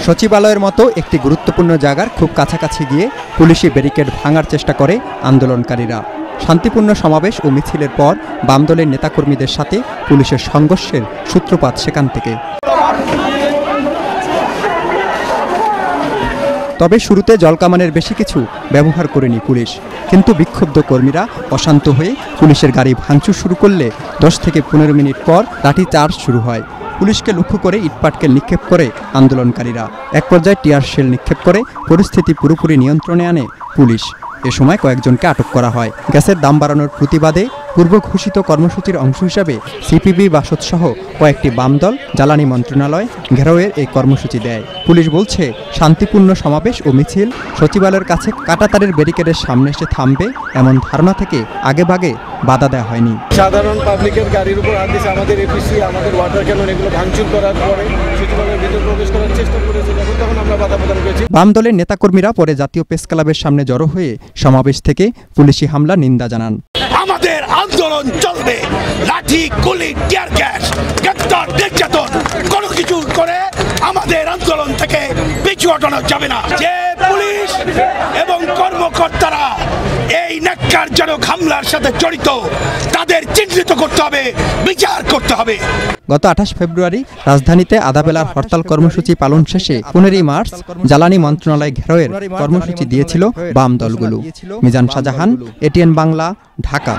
সচিবালয়ের মতো একটি গুরুত্বপূর্ণ জায়গার খুব কাছাকাছি গিয়ে পুলিশি ব্যারিকেড ভাঙার চেষ্টা করে আন্দোলনকারীরা। শান্তিপূর্ণ সমাবেশ ও মিছিলের পর বাম দলের নেতাকর্মীদের সাথে পুলিশের সংঘর্ষের সূত্রপাত সেখান থেকে। তবে শুরুতে জলকামানের বেশি কিছু ব্যবহার করেনি পুলিশ, কিন্তু বিক্ষুব্ধ কর্মীরা অশান্ত হয়ে পুলিশের গাড়ি ভাঙচুর শুরু করলে 10 থেকে 15 মিনিট পর লাঠিচার্জ শুরু হয়। পুলিশকে লক্ষ্য করে ইটপাটকেল নিক্ষেপ করে আন্দোলনকারীরা। এক পর্যায়ে টিয়ার শেল নিক্ষেপ করে পরিস্থিতি পুরোপুরি নিয়ন্ত্রণে আনে পুলিশ। এ সময় কয়েকজনকে আটক করা হয়। গ্যাসের দাম বাড়ানোর প্রতিবাদে পূর্ব ঘোষিত কর্মসূচির অংশ হিসাবে সিপিবি বাসদসহ কয়েকটি বাম দল জ্বালানি মন্ত্রণালয় ঘেরাওয়ের এই কর্মসূচি দেয়। পুলিশ বলছে, শান্তিপূর্ণ সমাবেশ ও মিছিল সচিবালয়ের কাছে কাঁটাতারের ব্যারিকেডের সামনে এসে থামবে এমন ধারণা থেকে আগেভাগে বাধা দেওয়া হয়নি। সাধারণ পাবলিকের গাড়ির উপর হাত দিয়েছে, আমাদের এপিসি, আমাদের ওয়াটার ক্যানন এগুলো ভাঙচুর করার পরে সচিবালয়ের ভিতরে প্রবেশ করার চেষ্টা করেছে, তখন আমরা বাধা প্রদান করেছি। বাম দলের নেতাকর্মীরা পরে জাতীয় প্রেস ক্লাবের সামনে জড়ো হয়ে সমাবেশ থেকে পুলিশি হামলা নিন্দা জানান। আমাদের আন্দোলন চলবে, লাঠি, গুলি, টিয়ার গ্যাস, গ্রেপ্তার, নির্যাতন, কোনো কিছু করে আমাদের আন্দোলন থেকে পিছু হটানো যাবে না। যে পুলিশ এবং কর্মকর্তারা এই ন্যাক্কারজনক হামলার সাথে জড়িত তাদের চিহ্নিত করতে হবে, বিচার করতে হবে। গত 28 ফেব্রুয়ারি রাজধানীতে আধাবেলার হরতাল কর্মসূচি পালন শেষে 15 মার্চ জ্বালানি মন্ত্রণালয় ঘেরাওয়ের কর্মসূচি দিয়েছিল বাম দলগুলো। মিজান শাহজাহান, এটিএন বাংলা, ঢাকা।